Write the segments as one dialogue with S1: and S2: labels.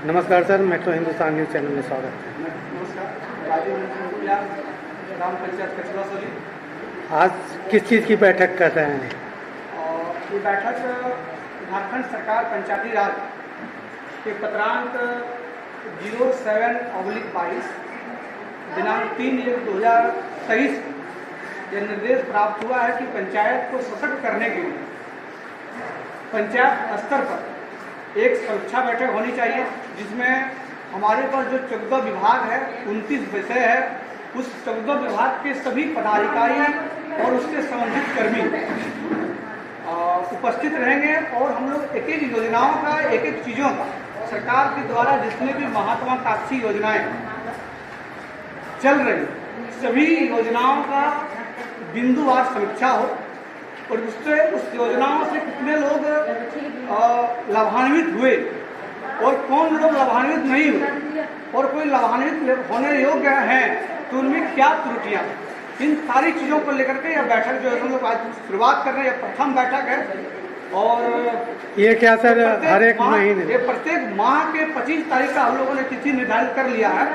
S1: नमस्कार sir, metro Hindustan news channel में स्वागत है।
S2: नमस्कार, राजीव मंगुलिया, ग्राम पंचायत कचरासोली।
S1: आज किस चीज़ की बैठक कर रहे हैं?
S2: ये बैठक झारखंड सरकार पंचायती राज के पत्रांक 07/22 दिनांक 3/1/2023 यह निर्देश प्राप्त हुआ है कि पंचायत को सशक्त करने के लिए पंचायत स्तर पर एक समीक्षा बैठक होनी चाहिए, जिसमें हमारे पास जो 14 विभाग है, 29 विषय है, उस 14 विभाग के सभी पदाधिकारी और उसके संबंधित कर्मी उपस्थित रहेंगे और हम लोग एक एक योजनाओं का, एक एक चीज़ों का, सरकार के द्वारा जितने भी महत्वाकांक्षी योजनाएं चल रही, सभी योजनाओं का बिंदुवार समीक्षा हो और उससे उस योजनाओं से कितने लोग लाभान्वित हुए और कौन लोग लाभान्वित नहीं हुए और कोई लाभान्वित होने योग्य हैं तो उनमें क्या त्रुटियां, इन सारी चीज़ों को लेकर के यह बैठक जो है हम लोग आज शुरुआत कर रहे हैं। यह प्रथम बैठक है और
S1: ये क्या सर, हर एक महीने
S2: ये प्रत्येक माह के 25 तारीख का हम लोगों ने तिथि निर्धारित कर लिया है,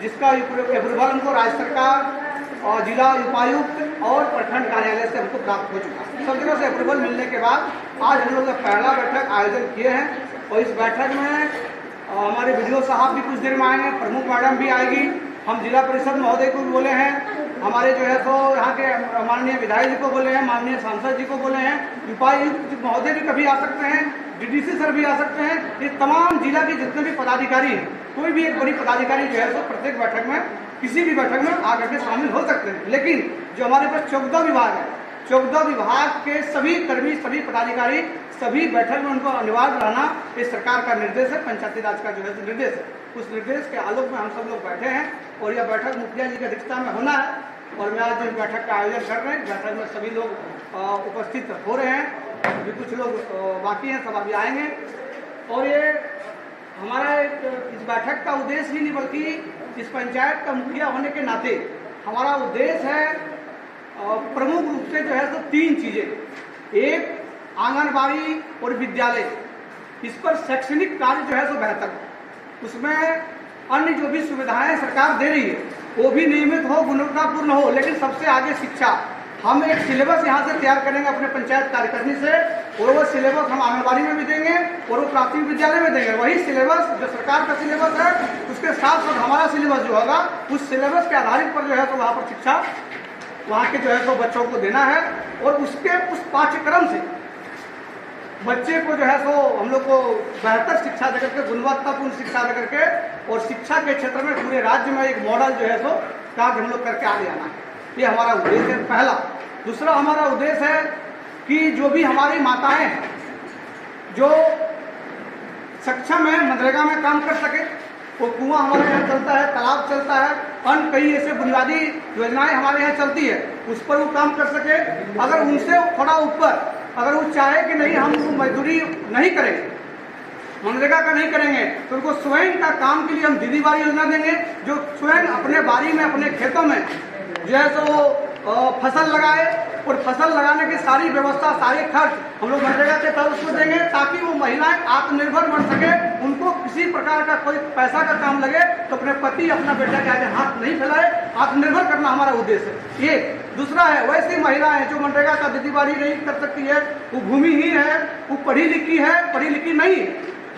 S2: जिसका अप्रूवल हमको राज्य सरकार और जिला उपायुक्त और प्रखंड कार्यालय से हमको प्राप्त हो चुका है। सब जगह से अप्रूवल मिलने के बाद आज हम लोग पहला बैठक आयोजन किए हैं और इस बैठक में हमारे वीडियो साहब भी कुछ देर में आएंगे, प्रमुख मैडम भी आएगी, हम जिला परिषद महोदय को भी बोले हैं, हमारे जो है तो यहाँ के माननीय विधायक जी को बोले हैं, माननीय सांसद जी को बोले हैं, उपायुक्त महोदय भी कभी आ सकते हैं, डीडीसी सर भी आ सकते हैं। ये तमाम जिला के जितने भी पदाधिकारी हैं, कोई भी एक बड़ी पदाधिकारी जो है तो प्रत्येक बैठक में, किसी भी बैठक में आकर के शामिल हो सकते हैं। लेकिन जो हमारे पास 14 विभाग है, 14 विभाग के सभी कर्मी, सभी पदाधिकारी, सभी बैठक में उनको अनिवार्य रहना, ये सरकार का निर्देश है, पंचायती राज का जो है निर्देश है। उस निर्देश के आलोक में हम सब लोग बैठे हैं और यह बैठक मुखिया जी की अध्यक्षता में होना है और मैं आज इस बैठक का आयोजन कर रहे हैं। बैठक में सभी लोग उपस्थित हो रहे हैं, अभी कुछ लोग बाकी हैं, सब अभी आएंगे। और ये हमारा इस बैठक का उद्देश्य ही नहीं, बल्कि इस पंचायत का मुखिया होने के नाते हमारा उद्देश्य है प्रमुख रूप से जो है तो 3 चीज़ें। एक, आंगनबाड़ी और विद्यालय, इस पर शैक्षणिक कार्य जो है तो बेहतर, उसमें अन्य जो भी सुविधाएं सरकार दे रही है वो भी नियमित हो, गुणवत्तापूर्ण हो, लेकिन सबसे आगे शिक्षा। हम एक सिलेबस यहाँ से तैयार करेंगे अपने पंचायत कार्यकारिणी से और वो सिलेबस हम आंगनबाड़ी में भी देंगे और वो प्राथमिक विद्यालय में देंगे। वही सिलेबस जो सरकार का सिलेबस है, उसके साथ साथ हमारा सिलेबस जो होगा, उस सिलेबस के आधारित पर जो है तो वहाँ पर शिक्षा वहाँ के जो है तो बच्चों को देना है और उसके उस पाठ्यक्रम से बच्चे को जो है तो हम लोग को बेहतर शिक्षा देकर के, गुणवत्तापूर्ण शिक्षा देकर के और शिक्षा के क्षेत्र में पूरे राज्य में एक मॉडल जो है तो कार्य हम लोग करके आगे आना है। ये हमारा उद्देश्य है पहला। दूसरा हमारा उद्देश्य है कि जो भी हमारी माताएं हैं जो सक्षम है मनरेगा में काम कर सके, वो कुआं हमारे यहाँ चलता है, तालाब चलता है, अन्य कई ऐसे बुनियादी योजनाएं हमारे यहाँ चलती है, उस पर वो काम कर सके। अगर उनसे थोड़ा ऊपर अगर वो चाहे कि नहीं हम मजदूरी नहीं करेंगे, मनरेगा का नहीं करेंगे, तो उनको स्वयं का काम के लिए हम दीदी बारी योजना देंगे, जो स्वयं अपने बारी में, अपने खेतों में जो है तो फसल लगाए और फसल लगाने की सारी व्यवस्था, सारे खर्च हम लोग मनरेगा के तहत उसको देंगे, ताकि वो महिलाएं आत्मनिर्भर बन सके। उनको किसी प्रकार का कोई पैसा का काम लगे तो अपने पति, अपना बेटा के आगे हाथ नहीं फैलाए, आत्मनिर्भर करना हमारा उद्देश्य है। ये दूसरा है, वैसी महिलाएं जो मनरेगा का दीदी बारी नहीं कर सकती है, वो भूमिहीन है, वो पढ़ी लिखी है, पढ़ी लिखी नहीं है,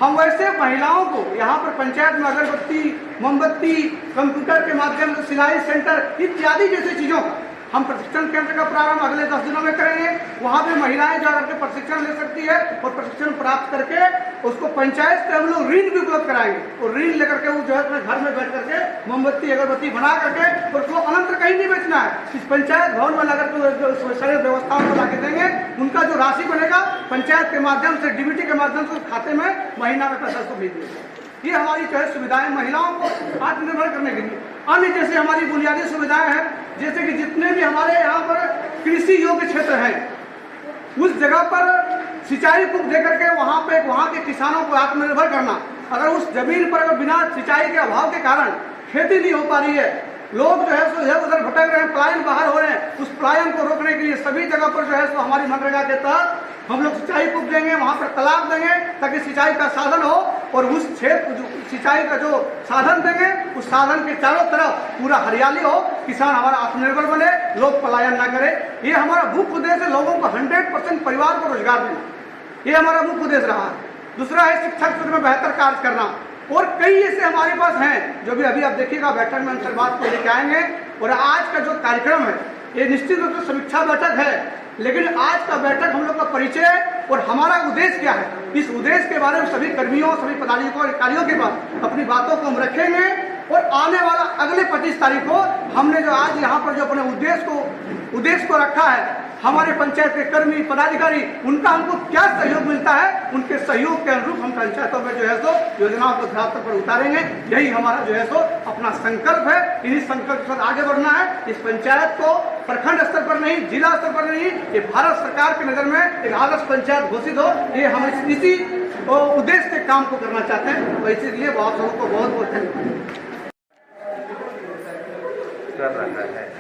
S2: हम वैसे महिलाओं को यहाँ पर पंचायत में अगरबत्ती, मोमबत्ती, कंप्यूटर के माध्यम से सिलाई सेंटर इत्यादि जैसी चीज़ों का हम प्रशिक्षण केंद्र का प्रारंभ अगले 10 दिनों में करेंगे। वहाँ पे महिलाएं जाकर के प्रशिक्षण ले सकती है और प्रशिक्षण प्राप्त करके उसको पंचायत से हम लोग ऋण भी उपलब्ध कराएंगे और ऋण लेकर के वो जो है अपने घर में बैठ करके मोमबत्ती, अगरबत्ती बना करके और उसको अनंतर कहीं नहीं बेचना है, इस पंचायत भवन में लगा के सारी व्यवस्थाओं को ला के देंगे। उनका जो राशि बनेगा पंचायत के माध्यम से, डीबीटी के माध्यम से खाते में महीना में पैसा को भेज देगा। ये हमारी जो है सुविधाएं महिलाओं को आत्मनिर्भर करने के लिए। अन्य जैसे हमारी बुनियादी सुविधाएं हैं, जैसे कि जितने भी हमारे यहाँ पर कृषि योग्य क्षेत्र हैं, उस जगह पर सिंचाई कूप देकर के वहाँ के किसानों को आत्मनिर्भर करना। अगर उस जमीन पर अगर बिना सिंचाई के अभाव के कारण खेती नहीं हो पा रही है, लोग जो है सो इधर उधर भटक रहे हैं, पलायन बाहर हो रहे हैं, उस पलायन को रोकने के लिए सभी जगह पर जो है सो हमारी मनरेगा के तहत हम लोग सिंचाई कूप देंगे, वहाँ पर तालाब देंगे ताकि सिंचाई का साधन हो और उस क्षेत्र सिंचाई का जो साधन देंगे, उस साधन के चारों तरफ पूरा हरियाली हो, किसान हमारा आत्मनिर्भर बने, लोग पलायन ना करें। ये हमारा मुख्य उद्देश्य है, लोगों को 100% परिवार को रोजगार देना, ये हमारा मुख्य उद्देश्य रहा है। दूसरा है शिक्षा क्षेत्र में बेहतर कार्य करना, और कई ऐसे हमारे पास हैं जो भी अभी आप देखिएगा बैठक में अंतर बात को लेके आएंगे। और आज का जो कार्यक्रम है ये निश्चित रूप से समीक्षा बैठक है, लेकिन आज का बैठक हम लोग का परिचय और हमारा उद्देश्य क्या है, इस उद्देश्य के बारे में सभी कर्मियों, सभी पदाधिकारियों के पास अपनी बातों को हम रखेंगे। और आने वाला अगले 25 तारीख को हमने जो आज यहाँ पर जो अपने उद्देश्य को रखा है, हमारे पंचायत के कर्मी पदाधिकारी, उनका हमको क्या सहयोग मिलता है, उनके सहयोग के अनुरूप हम पंचायतों में जो है सो योजनाओं को धरातल पर उतारेंगे। यही हमारा जो है सो अपना संकल्प है। इन्हीं संकल्प के साथ आगे बढ़ना है। इस पंचायत को प्रखंड स्तर पर नहीं, जिला स्तर पर नहीं, ये भारत सरकार की नजर में एक आदर्श पंचायत घोषित हो, ये हम इसी उद्देश्य से काम को करना चाहते हैं। और इसीलिए आप सबको बहुत बहुत धन्यवाद
S3: कर रहा है।